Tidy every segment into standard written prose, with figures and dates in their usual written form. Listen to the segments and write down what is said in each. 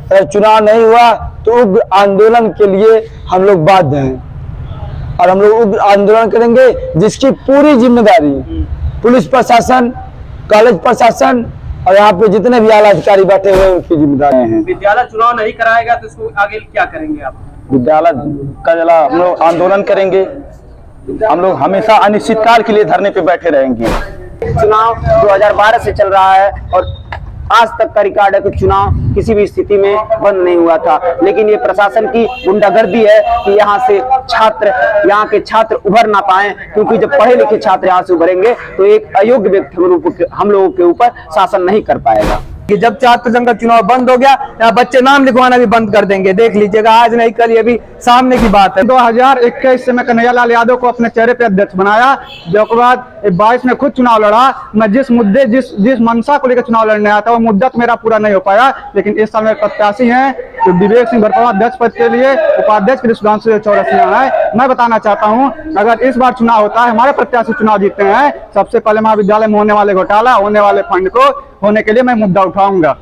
अगर चुनाव नहीं हुआ तो उग्र आंदोलन के लिए हम लोग बाध्य हैं और हम लोग उग्र आंदोलन करेंगे, जिसकी पूरी जिम्मेदारी पुलिस प्रशासन, कॉलेज प्रशासन और यहाँ पे जितने भी आला अधिकारी बैठे हुए हैं उनकी जिम्मेदारी है। विद्यालय चुनाव नहीं कराएगा तो इसको आगे क्या करेंगे आप? विद्यालय का जला हम लोग आंदोलन करेंगे, हम लोग हमेशा अनिश्चितकाल के लिए धरने पे बैठे रहेंगे। चुनाव 2012 से चल रहा है और आज तक का रिकॉर्ड है कि चुनाव किसी भी स्थिति में बंद नहीं हुआ था, लेकिन ये प्रशासन की गुंडागर्दी है कि यहाँ से यहाँ के छात्र उभर ना पाए, क्योंकि जब पढ़े लिखे छात्र यहाँ से उभरेंगे तो एक अयोग्य व्यक्ति हम लोगों के ऊपर शासन नहीं कर पाएगा। कि जब छात्र संघ का चुनाव बंद हो गया, यहाँ बच्चे नाम लिखवाना भी बंद कर देंगे, देख लीजिएगा, आज नहीं कल, ये भी सामने की बात है। 2021 से मैं कन्हैयालाल यादव को अपने चेहरे पे अध्यक्ष बनाया, उसके बाद 22 में खुद चुनाव लड़ा। मैं जिस मुद्दे जिस मंशा को लेकर चुनाव लड़ने आया था वो मुद्दा तो मेरा पूरा नहीं हो पाया, लेकिन इस समय प्रत्याशी हैं तो विवेक सिंह भरपवा अध्यक्ष पद के लिए, उपाध्यक्ष के लिए सुधांशु चौरसिया है। मैं बताना चाहता हूँ, अगर इस बार चुनाव होता है, हमारे प्रत्याशी चुनाव जीतते हैं, सबसे पहले महाविद्यालय में होने वाले घोटाला, होने वाले फंड को होने के लिए मैं मुद्दा उठाऊंगा।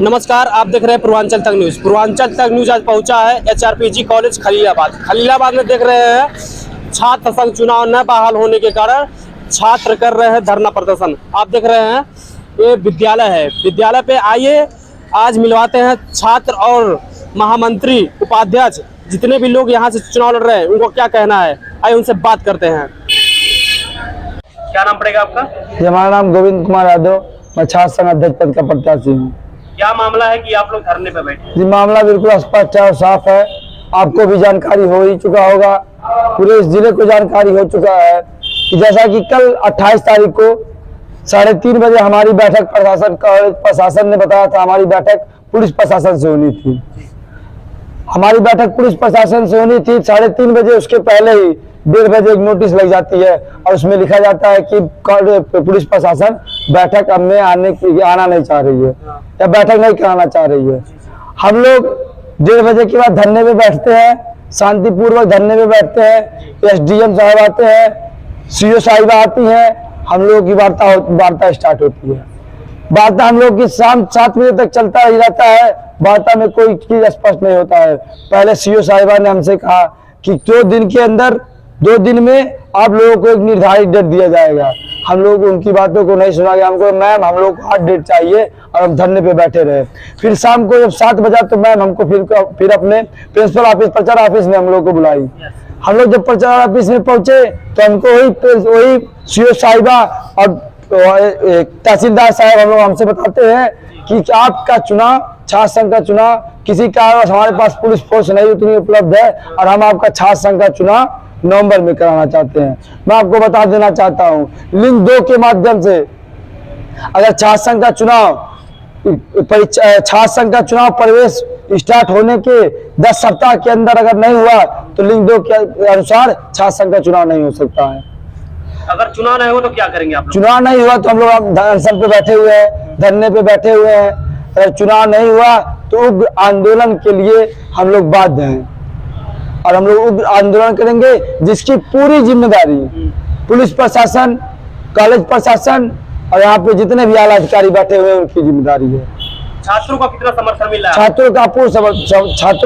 नमस्कार, आप देख रहे हैं पूर्वांचल तक न्यूज। पूर्वांचल तक न्यूज आज पहुंचा है एचआरपीजी कॉलेज खलीलाबाद में। देख रहे हैं छात्र संघ चुनाव न बहाल होने के कारण छात्र कर रहे हैं धरना प्रदर्शन। आप देख रहे हैं ये विद्यालय है, विद्यालय पे आइए, आज मिलवाते हैं छात्र और महामंत्री, उपाध्यक्ष, जितने भी लोग यहाँ से चुनाव लड़ रहे हैं उनको क्या कहना है, आइए उनसे बात करते हैं। क्या नाम पड़ेगा आपका? हमारा नाम गोविंद कुमार यादव, मैं छात्र संघ अध्यक्ष पद का प्रत्याशी हूँ। क्या मामला है कि आप लोग धरने पे बैठे? जी, मामला बिल्कुल स्पष्ट है और साफ है, आपको भी जानकारी हो ही चुका होगा, पूरे इस जिले को जानकारी हो चुका है कि जैसा कि कल 28 तारीख को 3:30 बजे हमारी बैठक प्रशासन ने बताया था, हमारी बैठक पुलिस प्रशासन से होनी थी। हमारी बैठक पुलिस प्रशासन से होनी थी 3:30 बजे, उसके पहले ही 1:30 बजे एक नोटिस लग जाती है और उसमें लिखा जाता है कि पुलिस प्रशासन बैठक अब में आना नहीं चाह रही है या बैठक नहीं कराना चाह रही है। हम लोग 1:30 बजे के बाद धरने पे बैठते हैं, शांतिपूर्वक धरने पे बैठते हैं। एसडीएम साहब आते हैं, सीओ साहिबा आती हैं, हम लोगों की वार्ता स्टार्ट होती है। वार्ता हम लोग की शाम 7 बजे तक चलता ही रहता है। वार्ता में कोई चीज स्पष्ट नहीं होता है। पहले सीओ साहिबा ने हमसे कहा कि 2 दिन के अंदर, 2 दिन में आप लोगों को एक निर्धारित डेट दिया जाएगा। हम लोग उनकी बातों को नहीं सुना गया। हमको मैम हम लोग को 8 डेट चाहिए और हम धरने पे बैठे रहे। फिर शाम को जब 7 बजा तो मैम हमको फिर अपने प्रिंसिपल ऑफिस, प्रचार ऑफिस में हम लोग को बुलाई। हम लोग जब प्रचार ऑफिस में पहुंचे तो हमको वही सीओ साहिबा और तहसीलदार साहब हम लोग हमसे बताते हैं कि आपका चुनाव, छात्र संघ का चुनाव, किसी कारण हमारे पास पुलिस फोर्स नहीं उतनी उपलब्ध है और हम आपका छात्र संघ का चुनाव नवंबर में कराना चाहते हैं। मैं आपको बता देना चाहता हूं, लिंक 2 के माध्यम से अगर छात्र संघ का चुनाव प्रवेश स्टार्ट होने के 10 सप्ताह के अंदर अगर नहीं हुआ तो लिंक 2 के अनुसार छात्र संघ का चुनाव नहीं हो सकता है। अगर चुनाव नहीं हुआ तो क्या करेंगे आप लोग? चुनाव नहीं हुआ तो हम लोग अनशन पे बैठे हुए हैं, धरने पे बैठे हुए हैं। अगर चुनाव नहीं हुआ तो उग्र आंदोलन के लिए हम लोग बाध्य हैं और हम लोग उग्र आंदोलन करेंगे, जिसकी पूरी जिम्मेदारी पुलिस प्रशासन, कॉलेज प्रशासन और यहाँ पे जितने भी आला अधिकारी बैठे हुए हैं उनकी जिम्मेदारी है। छात्रों का कितना समर्थन मिला है? छात्रों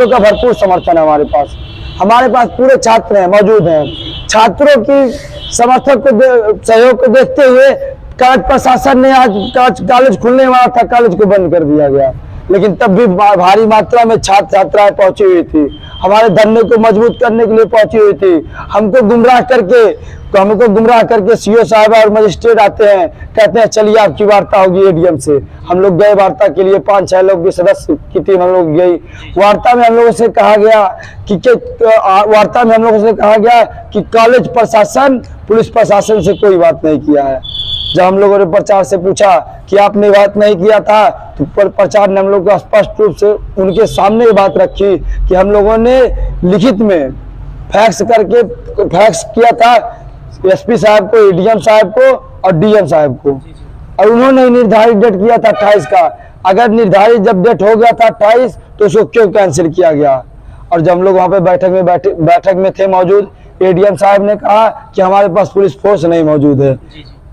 का भरपूर समर्थन है हमारे पास। हमारे पास पूरे छात्र हैं, मौजूद हैं। छात्रों की समर्थक को सहयोग को देखते हुए कॉलेज प्रशासन ने आज कॉलेज खुलने वाला था, कॉलेज को बंद कर दिया गया, लेकिन तब भी भारी मात्रा में छात्र छात्राएं पहुंची हुई थी, हमारे धरने को मजबूत करने के लिए पहुंची हुई थी। हमको गुमराह करके सीओ साहब और मजिस्ट्रेट आते हैं, कहते हैं चलिए आपकी वार्ता होगी एडीएम से। हम लोग गए वार्ता के लिए, 5-6 लोग की सदस्य की टीम हम लोग गई। वार्ता में हम लोगों से कहा गया कि कॉलेज प्रशासन पुलिस प्रशासन से कोई बात नहीं किया है। जब हम लोगों ने प्रचार से पूछा कि आपने बात नहीं किया था तो प्रचार ने हम लोग को स्पष्ट रूप से उनके सामने ये बात रखी कि हम लोगों ने लिखित में फैक्स किया था एसपी साहब को, एडीएम साहब को और डीएम साहब को, और उन्होंने निर्धारित डेट किया था 28 का। अगर निर्धारित जब डेट हो गया था 28 तो उसको क्यों कैंसिल किया गया? और जब हम लोग वहाँ पे बैठक में थे मौजूद, एडीएम साहब ने कहा कि हमारे पास पुलिस फोर्स नहीं मौजूद है,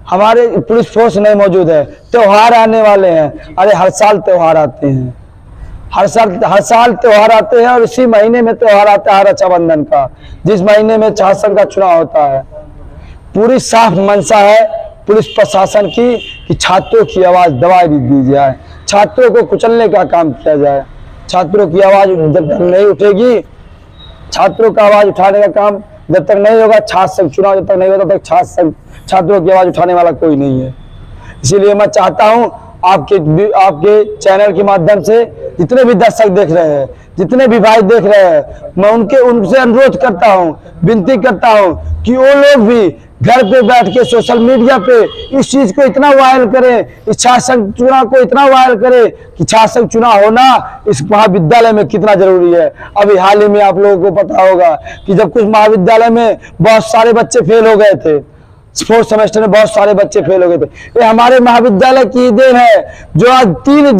हमारे पुलिस फोर्स नहीं मौजूद है, त्योहार आने वाले हैं। अरे हर साल त्योहार आते हैं, हर साल त्योहार आते हैं और इसी महीने में त्योहार आता है रक्षाबंधन का, जिस महीने में छात्र संघ का चुनाव होता है। पूरी साफ मंशा है पुलिस प्रशासन की कि छात्रों की आवाज दबाई दी जाए, छात्रों को कुचलने का काम किया जाए। छात्रों की आवाज जब तक नहीं उठेगी, छात्रों का आवाज उठाने का काम जब तक नहीं होगा, छात्र संघ चुनाव जब तक नहीं होता तक छात्रों की आवाज उठाने वाला कोई नहीं है। इसीलिए मैं चाहता हूं आपके चैनल के माध्यम से जितने भी दर्शक देख रहे हैं, जितने भी भाई देख रहे हैं, मैं उनसे अनुरोध करता हूं, विनती करता हूं कि वो लोग भी घर पे बैठ के सोशल मीडिया पे इस चीज को इतना वायरल करें, इस छात्र संघ चुनाव को इतना वायरल करें कि छात्र संघ चुनाव होना इस महाविद्यालय में कितना जरूरी है। अभी हाल ही में आप लोगों को पता होगा कि जब कुछ महाविद्यालय में बहुत सारे बच्चे फेल हो गए थे, 4th सेमेस्टर में बहुत सारे बच्चे फेल हो गए थे। ये हमारे महाविद्यालय की देन है जो आज 3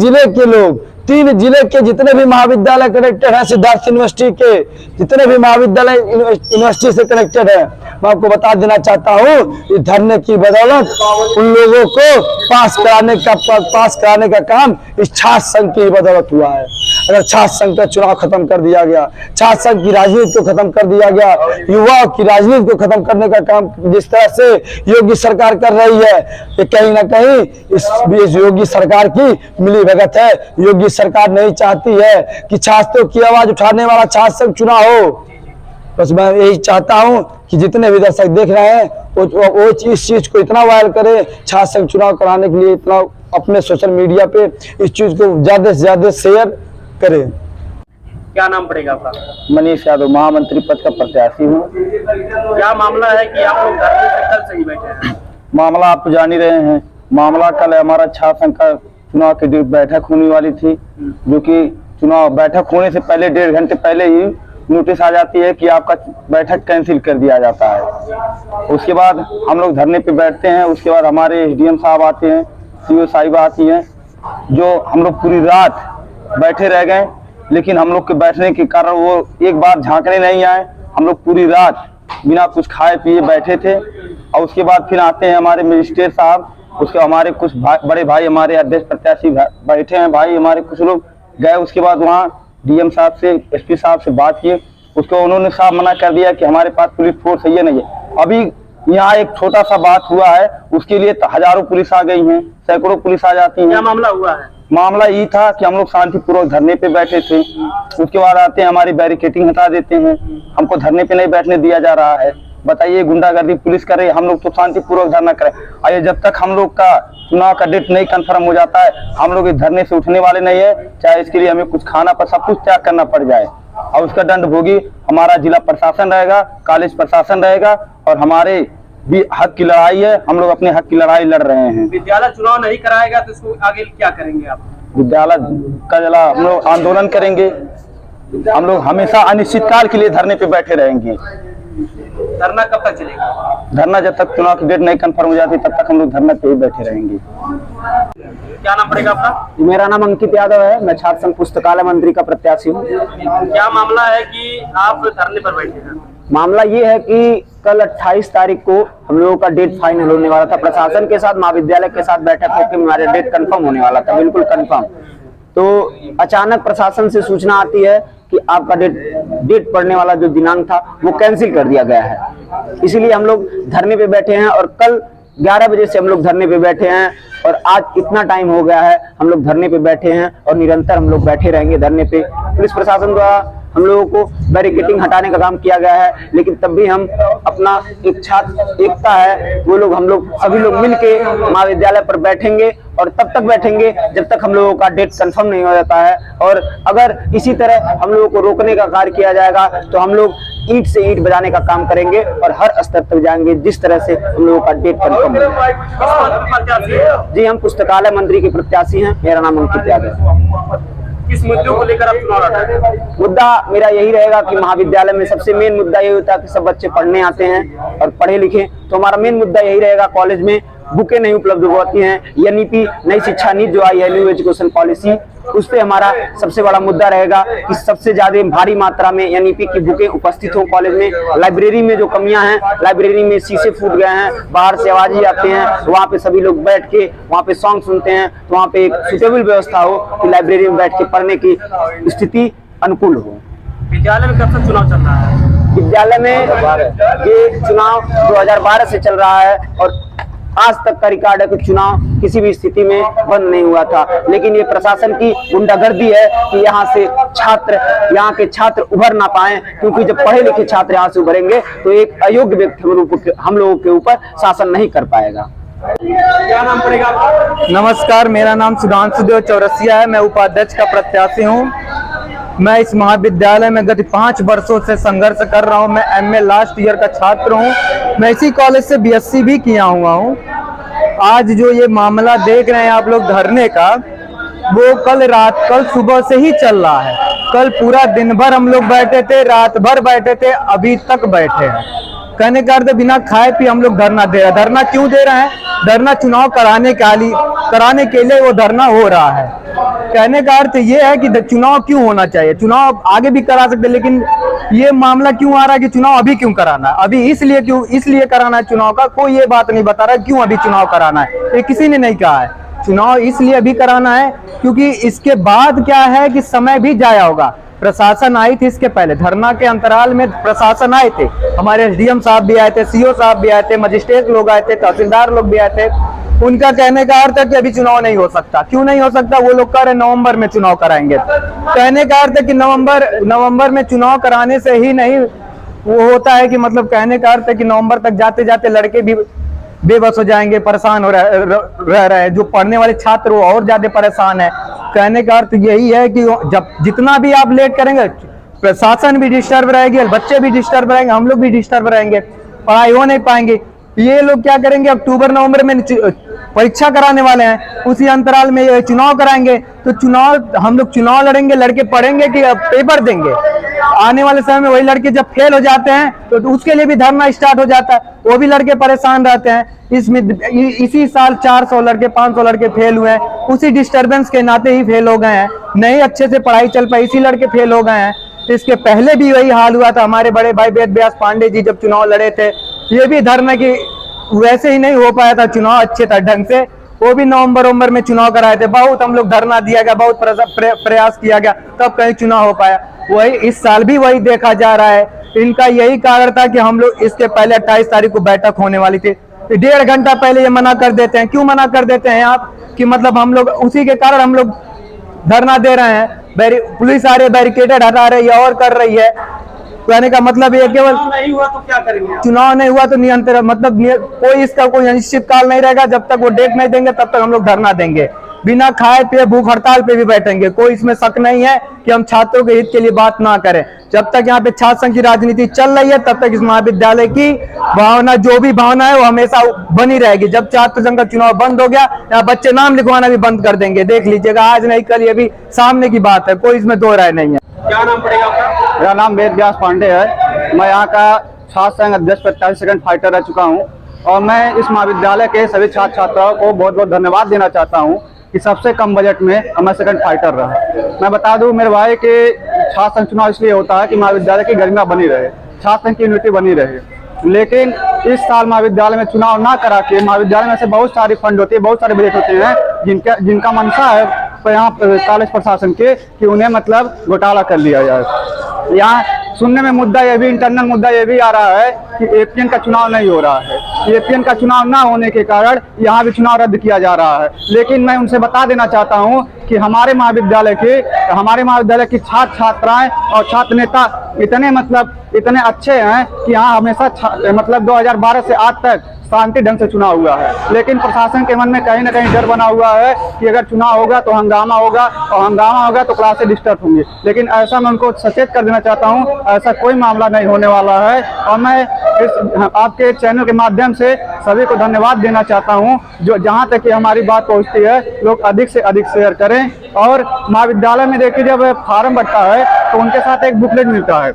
जिले के जितने भी महाविद्यालय कनेक्टेड है, सिद्धार्थ यूनिवर्सिटी के जितने भी महाविद्यालय यूनिवर्सिटी से कनेक्टेड है, मैं आपको बता देना चाहता हूँ, धरने की बदौलत उन लोगों को पास कराने का काम इस छात्र संघ की बदौलत हुआ है। अगर छात्र संघ का चुनाव खत्म कर दिया गया, छात्र संघ की राजनीति को खत्म कर दिया गया, युवाओं की राजनीति को खत्म करने का काम जिस तरह से योगी सरकार कर रही है, ये कहीं ना कहीं इस योगी सरकार की मिली भगत है। योगी सरकार नहीं चाहती है कि छात्रों की आवाज उठाने वाला छात्र संघ चुनाव हो। बस मैं यही चाहता हूं कि जितने भी दर्शक देख रहे हैं वो इस चीज को इतना वायरल करे, छात्र संघ चुनाव कराने के लिए इतना अपने सोशल मीडिया पे इस चीज को ज्यादा से ज्यादा शेयर करें। क्या नाम पड़ेगा आपका? मनीष यादव, महामंत्री पद का प्रत्याशी हूँ। क्या मामला है कि आप लोग धरने पे कल से ही बैठे हैं? मामला आप तो जान ही रहे हैं। मामला कल हमारा छात्र संघ का चुनाव की बैठक होने वाली थी, जो कि चुनाव बैठक होने से पहले 1.5 घंटे पहले ही नोटिस आ जाती है कि आपका बैठक कैंसिल कर दिया जाता है। उसके बाद हम लोग धरने पे बैठते हैं। उसके बाद हमारे एसडीएम साहब आते हैं, सीओ साहिबा आती हैं, जो हम लोग पूरी रात बैठे रह गए। लेकिन हम लोग के बैठने के कारण वो एक बार झांकने नहीं आए। हम लोग पूरी रात बिना कुछ खाए पिए बैठे थे। और उसके बाद फिर आते हैं हमारे मजिस्ट्रेट साहब, उसके हमारे कुछ बड़े भाई, हमारे अध्यक्ष प्रत्याशी बैठे हैं भाई, हमारे कुछ लोग गए। उसके बाद वहाँ डीएम साहब से, एसपी साहब से बात किए, उसको उन्होंने साफ मना कर दिया कि हमारे पास पुलिस फोर्स है, ये नहीं है। अभी यहाँ एक छोटा सा बात हुआ है, उसके लिए हजारों पुलिस आ गई हैं, सैकड़ों पुलिस आ जाती हैं। क्या मामला हुआ है? मामला ये था कि हम लोग शांतिपूर्वक धरने पे बैठे थे। उसके बाद आते हैं हमारी बैरिकेटिंग हटा देते हैं, हमको धरने पे नहीं बैठने दिया जा रहा है। बताइए, गुंडागर्दी पुलिस करे, हम लोग तो शांतिपूर्वक धरना करें। आइए, जब तक हम लोग का चुनाव का डेट नहीं कंफर्म हो जाता है, हम लोग इस धरने से उठने वाले नहीं है, चाहे इसके लिए हमें कुछ खाना पर सब कुछ त्याग करना पड़ जाए। और उसका दंड भोगी हमारा जिला प्रशासन रहेगा, कॉलेज प्रशासन रहेगा, और हमारे भी हक की लड़ाई है। हम लोग अपने हक की लड़ाई लड़ रहे हैं। विद्यालय चुनाव नहीं कराएगा तो इसको आगे क्या करेंगे आप? विद्यालय का जला हम लोग आंदोलन करेंगे। हम लोग हमेशा अनिश्चितकाल के लिए धरने पे बैठे रहेंगे। धरना कब तक चलेगा? धरना जब तक चुनाव की डेट नहीं कंफर्म हो जाती तब तक हम लोग धरना पे ही बैठे रहेंगे। क्या नाम पड़ेगा आपका? मेरा नाम अंकित यादव है, मैं छात्र संघ पुस्तकालय मंत्री का प्रत्याशी हूँ। क्या मामला है कि आप धरने पर बैठे हैं? मामला ये है कि कल 28 तारीख को हम लोगों का डेट फाइनल होने वाला था। प्रशासन के साथ, महाविद्यालय के साथ बैठक होकर हमारा डेट कंफर्म होने वाला था, बिल्कुल कंफर्म। तो अचानक प्रशासन से सूचना आती है कि आपका डेट पड़ने वाला जो दिनांक था वो कैंसिल कर दिया गया है। इसीलिए हम लोग धरने पे बैठे हैं और कल 11 बजे से हम लोग धरने पे बैठे हैं और आज इतना टाइम हो गया है हम लोग धरने पे बैठे हैं और निरंतर हम लोग बैठे रहेंगे धरने पे। पुलिस प्रशासन द्वारा हम लोगों को बैरिकेटिंग हटाने का काम किया गया है, लेकिन तब भी हम अपना एक छात्र एकता है, वो लोग हम लोग सभी लोग मिलके महाविद्यालय पर बैठेंगे और तब तक बैठेंगे जब तक हम लोगों का डेट कंफर्म नहीं हो जाता है। और अगर इसी तरह हम लोगों को रोकने का कार्य किया जाएगा तो हम लोग ईंट से ईंट बजाने का काम करेंगे और हर स्तर तक जाएंगे जिस तरह से हम लोगों का डेट कंफर्म हो। जी, हम पुस्तकालय मंत्री के प्रत्याशी हैं। मेरा नाम अंकित यादव है। किस मुद्दों को लेकर आप चुनाव लड़ रहे हैं? मुद्दा मेरा यही रहेगा कि महाविद्यालय में सबसे मेन मुद्दा ये होता है कि सब बच्चे पढ़ने आते हैं और पढ़े लिखे, तो हमारा मेन मुद्दा यही रहेगा कॉलेज में बुकें नहीं उपलब्ध होती हैं। एनईपी नई शिक्षा नीति जो आई है, न्यू एजुकेशन पॉलिसी, उस पे हमारा सबसे बड़ा मुद्दा रहेगा कि सबसे ज्यादा भारी मात्रा में एनईपी की बुकें उपस्थित हो कॉलेज में। लाइब्रेरी में जो कमियां हैं, लाइब्रेरी में शीशे फूट गए हैं, बाहर से आवाज आते हैं, वहाँ पे सभी लोग बैठ के वहाँ पे सॉन्ग सुनते हैं, तो वहाँ पे एक सुटेबल व्यवस्था हो कि लाइब्रेरी में बैठ के पढ़ने की स्थिति अनुकूल हो। विद्यालय में कब से चुनाव चल रहा है? विद्यालय में ये चुनाव 2012 से चल रहा है और आज तक का रिकॉर्ड है कि चुनाव किसी भी स्थिति में बंद नहीं हुआ था। लेकिन ये प्रशासन की गुंडागर्दी है कि यहाँ के छात्र उभर ना पाए, क्योंकि जब पढ़े लिखे छात्र यहाँ से उभरेंगे तो एक अयोग्य व्यक्ति हम लोगों के ऊपर शासन नहीं कर पाएगा। क्या नाम पड़ेगा आपका? नमस्कार, मेरा नाम सुधांशु देव चौरसिया है। मैं उपाध्यक्ष का प्रत्याशी हूँ। मैं इस महाविद्यालय में गत 5 वर्षों से संघर्ष कर रहा हूँ। मैं एमए लास्ट ईयर का छात्र हूँ। मैं इसी कॉलेज से बीएससी भी किया हुआ हूँ। आज जो ये मामला देख रहे हैं आप लोग धरने का, वो कल सुबह से ही चल रहा है। कल पूरा दिन भर हम लोग बैठे थे, रात भर बैठे थे, अभी तक बैठे हैं। कहने का अर्थ बिना खाए पिए हम लोग धरना दे रहे हैं। धरना क्यों दे रहे हैं? धरना चुनाव कराने के लिए वो धरना हो रहा है। कहने का अर्थ ये है कि चुनाव क्यों होना चाहिए। चुनाव आगे भी करा सकते, लेकिन ये मामला क्यों आ रहा है कि चुनाव अभी क्यों कराना है, अभी इसलिए कराना है चुनाव का। कोई ये बात नहीं बता रहा क्यों अभी चुनाव कराना है, ये किसी ने नहीं कहा है। चुनाव इसलिए अभी कराना है क्योंकि इसके बाद क्या है कि समय भी जाया होगा। प्रशासन आई थी इसके पहले, धरना के अंतराल में प्रशासन आए थे, हमारे एसडीएम साहब भी आए थे, सीओ साहब भी आए थे, मजिस्ट्रेट लोग आए थे, तहसीलदार लोग भी आए थे। उनका कहने का अर्थ है कि अभी चुनाव नहीं हो सकता। क्यों नहीं हो सकता? वो लोग कह रहे नवंबर में चुनाव कराएंगे। कहने का अर्थ है कि नवंबर में चुनाव कराने से ही नहीं वो होता है कि मतलब कहने का अर्थ है कि नवंबर तक जाते जाते लड़के भी बेबस हो जाएंगे, परेशान हो रह रहे हैं। जो पढ़ने वाले छात्र वो और ज्यादा परेशान है। कहने का अर्थ यही है कि जब जितना भी आप लेट करेंगे, प्रशासन भी डिस्टर्ब रहेगी, बच्चे भी डिस्टर्ब रहेंगे, हम लोग भी डिस्टर्ब रहेंगे, पढ़ाई हो नहीं पाएंगे। ये लोग क्या करेंगे, अक्टूबर नवंबर में परीक्षा कराने वाले हैं, उसी अंतराल में ये चुनाव कराएंगे। तो हम लोग चुनाव लड़ेंगे, लड़के पढ़ेंगे कि पेपर देंगे। आने वाले समय में वही लड़के जब फेल हो जाते हैं तो उसके लिए भी धरना स्टार्ट हो जाता है, वो भी लड़के परेशान रहते हैं। इसी साल 400 लड़के 500 लड़के फेल हुए हैं, उसी डिस्टर्बेंस के नाते ही फेल हो गए हैं। नहीं अच्छे से पढ़ाई चल पाई, इसी लड़के फेल हो गए हैं। इसके पहले भी वही हाल हुआ था। हमारे बड़े भाई वेद व्यास पांडे जी जब चुनाव लड़े थे, ये भी धरना की वैसे ही नहीं हो पाया था चुनाव अच्छे था ढंग से। वो भी नवंबर में चुनाव कराए थे, बहुत हम लोग धरना दिया गया, बहुत प्रयास किया गया, तब कहीं चुनाव हो पाया। वही इस साल भी वही देखा जा रहा है। इनका यही कारण था कि हम लोग इसके पहले 28 तारीख को बैठक होने वाली थी, 1.5 घंटा पहले ये मना कर देते हैं। क्यों मना कर देते हैं आप कि मतलब हम लोग उसी के कारण हम लोग धरना दे रहे हैं। पुलिस आ रही है, बैरिकेडेड हटा रही है और कर रही है। कहने का मतलब ये केवल नहीं हुआ तो क्या करेंगे? चुनाव नहीं हुआ तो नियंत्रण मतलब कोई इसका कोई अनिश्चित काल नहीं रहेगा। जब तक वो डेट नहीं देंगे तब तक हम लोग धरना देंगे, बिना खाए पिए भूख हड़ताल पे भी बैठेंगे। कोई इसमें शक नहीं है कि हम छात्रों के हित के लिए बात ना करें। जब तक यहाँ पे छात्र संघ की राजनीति चल रही है तब तक इस महाविद्यालय की भावना, जो भी भावना है वो हमेशा बनी रहेगी। जब छात्र संघ का चुनाव बंद हो गया, यहाँ बच्चे नाम लिखवाना भी बंद कर देंगे। देख लीजिएगा, आज नहीं कल, ये भी सामने की बात है, कोई इसमें दो राय नहीं है। क्या नाम पड़ेगा आपका? मेरा नाम वेद व्यास पांडे है। मैं यहाँ का छात्र संघ अध्यक्ष प्रत्याशी सेकंड फाइटर रह चुका हूँ और मैं इस महाविद्यालय के सभी छात्र छात्राओं को बहुत बहुत धन्यवाद देना चाहता हूँ कि सबसे कम बजट में मैं सेकंड फाइटर रहा। मैं बता दूं मेरे भाई के छात्र संघ चुनाव इसलिए होता है कि महाविद्यालय की गरिमा बनी रहे, छात्र संघ की यूनिटी बनी रहे। लेकिन इस साल महाविद्यालय में चुनाव ना करा के, महाविद्यालय में से बहुत सारी फंड होती है, बहुत सारे बजट होते हैं जिनका मंशा है तो यहाँ कॉलेज प्रशासन के कि उन्हें मतलब घोटाला कर लिया जाए। यहाँ सुनने में मुद्दा ये भी, इंटरनल मुद्दा ये भी आ रहा है कि एपीएन का चुनाव नहीं हो रहा है। एपीएन का चुनाव ना होने के कारण यहाँ भी चुनाव रद्द किया जा रहा है। लेकिन मैं उनसे बता देना चाहता हूँ कि हमारे महाविद्यालय की छात्र छात्राएं और छात्र नेता इतने अच्छे हैं कि यहाँ हमेशा 2012 से आज तक शांति ढंग से चुनाव हुआ है। लेकिन प्रशासन के मन में कहीं ना कहीं डर बना हुआ है कि अगर चुनाव होगा तो हंगामा होगा और हंगामा होगा तो क्लासें डिस्टर्ब होंगी। लेकिन ऐसा मैं उनको सचेत कर देना चाहता हूं, ऐसा कोई मामला नहीं होने वाला है। और मैं इस आपके चैनल के माध्यम से सभी को धन्यवाद देना चाहता हूं, जो जहां तक कि हमारी बात पहुंचती है लोग अधिक से अधिक शेयर करें। और महाविद्यालय में देखिए जब फार्म भरता है तो उनके साथ एक बुकलेट मिलता है,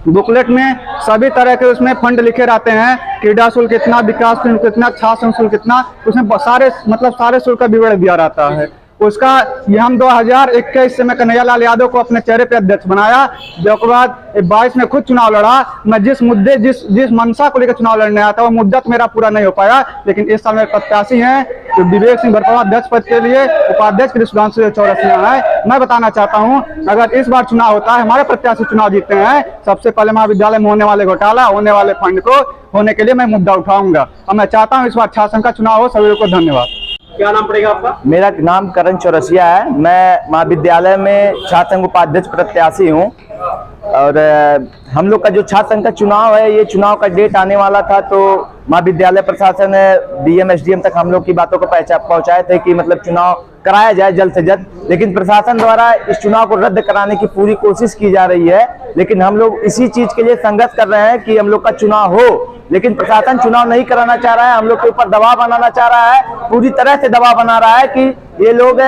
बुकलेट में सभी तरह के उसमें फंड लिखे रहते हैं, क्रीड़ा शुल्क कितना, विकास शुल्क कितना, छात्र शुल्क कितना, उसमें सारे मतलब सारे शुल्क का विवरण दिया रहता है। उसका ये हम 2021 से मैं कन्हैयालाल यादव को अपने चेहरे पे अध्यक्ष बनाया, जो के बाद 22 में खुद चुनाव लड़ा। मैं जिस मुद्दे जिस मंशा को लेकर चुनाव लड़ने आया था वो मुद्दा तो मेरा पूरा नहीं हो पाया, लेकिन इस साल मेरे प्रत्याशी हैं तो विवेक सिंह बरपड़ा अध्यक्ष पद के लिए, उपाध्यक्ष के लिए सुधांशु चौरसिया है। मैं बताना चाहता हूं, अगर इस बार चुनाव होता है, हमारे प्रत्याशी चुनाव जीतते हैं, सबसे पहले महाविद्यालय में होने वाले घोटाला, होने वाले फंड को होने के लिए मैं मुद्दा उठाऊंगा और मैं चाहता हूं इस बार छात्र संघ का चुनाव हो। सभी को धन्यवाद। क्या नाम पड़ेगा आपका? मेरा नाम करण चौरसिया है। मैं महाविद्यालय में छात्र संघ उपाध्यक्ष प्रत्याशी हूँ और हम लोग का जो छात्र संघ का चुनाव है, ये चुनाव का डेट आने वाला था तो महाविद्यालय प्रशासन डीएम एसडीएम तक हम लोग की बातों को पहुंचाए थे कि मतलब चुनाव कराया जाए जल्द से जल्द, लेकिन प्रशासन द्वारा इस चुनाव को रद्द कराने की पूरी कोशिश की जा रही है। लेकिन हम लोग इसी चीज के लिए संघर्ष कर रहे हैं कि हम लोग का चुनाव हो, लेकिन प्रशासन चुनाव नहीं कराना चाह रहा है, हम लोग के ऊपर दबाव बनाना चाह रहा है, पूरी तरह से दबाव बना रहा है कि ये लोग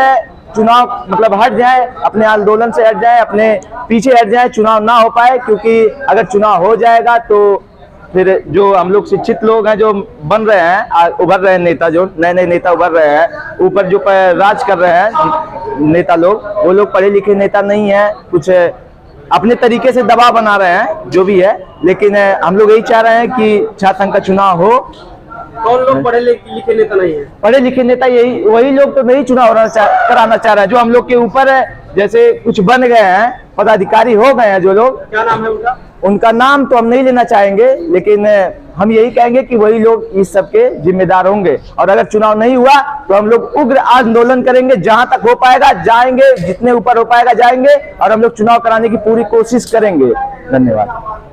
चुनाव मतलब हट जाए, अपने आंदोलन से हट जाए, अपने पीछे हट जाए, चुनाव ना हो पाए। क्योंकि अगर चुनाव हो जाएगा तो फिर जो हम लोग शिक्षित लोग हैं, जो बन रहे हैं, उभर रहे हैं नेता, जो नए नए नेता उभर रहे हैं, ऊपर जो राज कर रहे हैं नेता लोग, वो लोग पढ़े लिखे नेता नहीं है, कुछ अपने तरीके से दबाव बना रहे हैं जो भी है। लेकिन हम लोग यही चाह रहे हैं कि छात्र संघ का चुनाव हो। कौन लोग पढ़े लिखे नेता नहीं है? पढ़े लिखे नेता यही वही लोग तो नहीं चुनाव कराना चाह रहे हैं, जो हम लोग के ऊपर है, जैसे कुछ बन गए हैं, पदाधिकारी हो गए हैं जो लोग। क्या नाम है उनका? उनका नाम तो हम नहीं लेना चाहेंगे, लेकिन हम यही कहेंगे कि वही लोग इस सब के जिम्मेदार होंगे। और अगर चुनाव नहीं हुआ तो हम लोग उग्र आंदोलन करेंगे, जहां तक हो पाएगा जाएंगे, जितने ऊपर हो पाएगा जाएंगे और हम लोग चुनाव कराने की पूरी कोशिश करेंगे। धन्यवाद।